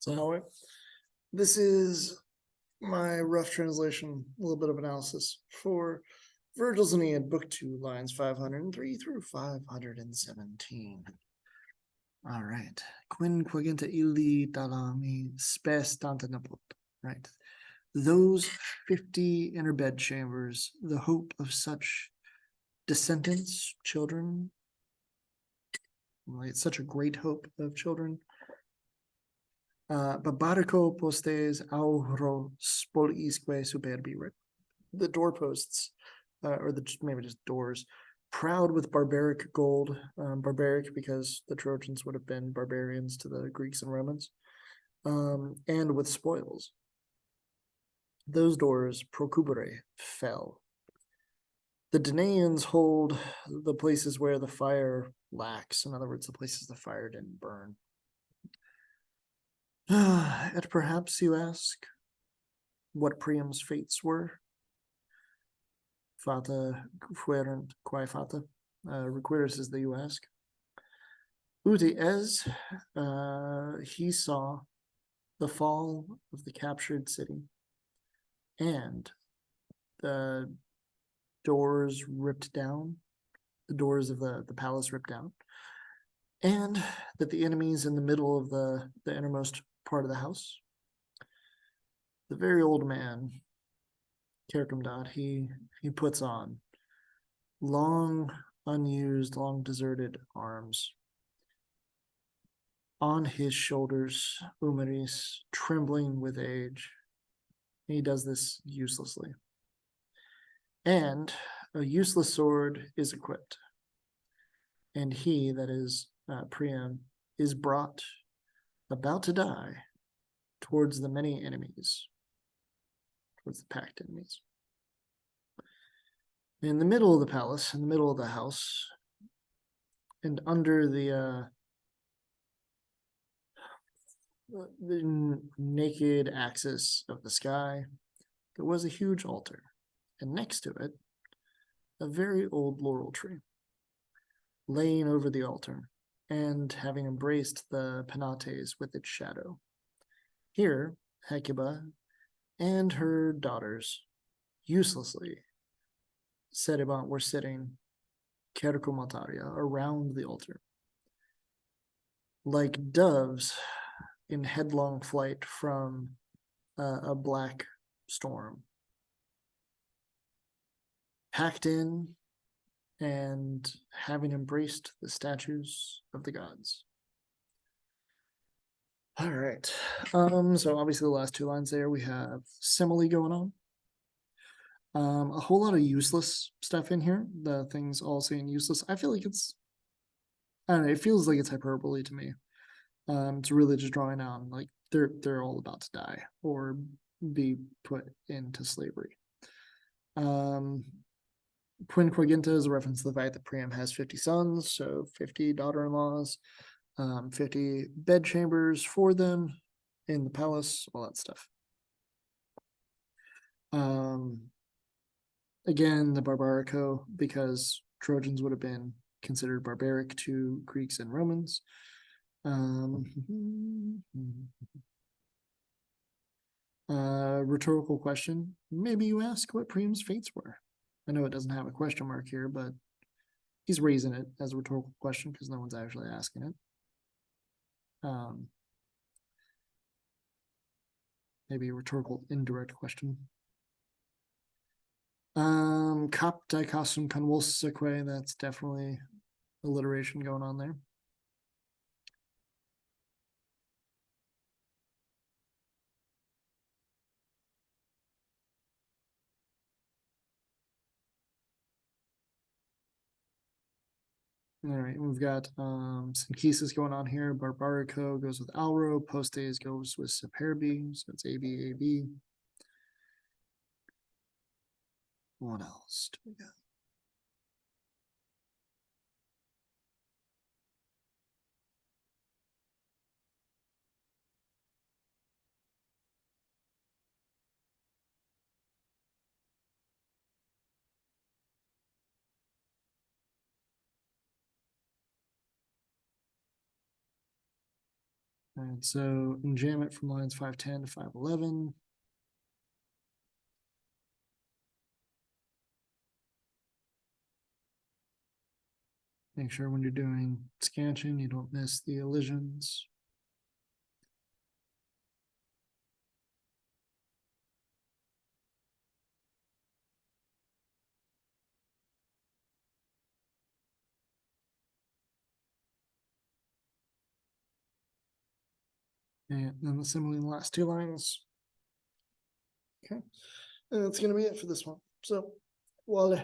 So this is my rough translation, a little bit of analysis for Virgil's Aeneid, Book 2, lines 503 through 517. All right. Quinquaginta illi dalami spes tantanaput. Right. Those 50 inner bed chambers, the hope of such descendants, children. It's such a great hope of children. Babarico postes auro spolisque superbi. The doorposts, or maybe just doors, proud with barbaric gold. Barbaric because the Trojans would have been barbarians to the Greeks and Romans, and with spoils. Those doors, procubere, fell. The Danaans hold the places where the fire lacks. In other words, the places the fire didn't burn. And perhaps you ask what Priam's fates were. Fata fuerent quae fata. Requiris is that you ask. Uti es, he saw the fall of the captured city and the doors ripped down, the doors of the palace ripped down, and that the enemies in the middle of the innermost part of the house, the very old man, Kerkumdad, he puts on long unused, long deserted arms. On his shoulders, Umaris, trembling with age. He does this uselessly. And a useless sword is equipped. And he, that is Priam, is brought, about to die, towards the many enemies, towards the packed enemies. In the middle of the palace, in the middle of the house, and under the naked axis of the sky, there was a huge altar, and next to it, a very old laurel tree, laying over the altar, and having embraced the Penates with its shadow. Here, Hecuba and her daughters, uselessly, Cerebant were sitting, Kerkumataria, around the altar, like doves in headlong flight from a black storm, packed in and having embraced the statues of the gods. All right. So obviously the last two lines there, we have simile going on. A whole lot of useless stuff in here. The things all saying useless. I feel like I don't know, it feels like it's hyperbole to me. It's really just drawing on like they're all about to die or be put into slavery. Quinquaginta is a reference to the fact that Priam has 50 sons, so 50 daughter-in-laws, 50 bedchambers for them in the palace, all that stuff. Again, the Barbarico, because Trojans would have been considered barbaric to Greeks and Romans. Rhetorical question. Maybe you ask what Priam's fates were. I know it doesn't have a question mark here, but he's raising it as a rhetorical question because no one's actually asking it. Maybe a rhetorical indirect question. Cap dicasum convulsaque, that's definitely alliteration going on there. All right, we've got synchesis going on here. Barbarico goes with Alro, Postes goes with Superbi, so it's AB, AB. What else do we got? And so jam it from lines 510 to 511. Make sure when you're doing scansion, you don't miss the elisions. And then the simile in the last two lines. Okay, and that's gonna be it for this one. So, voila.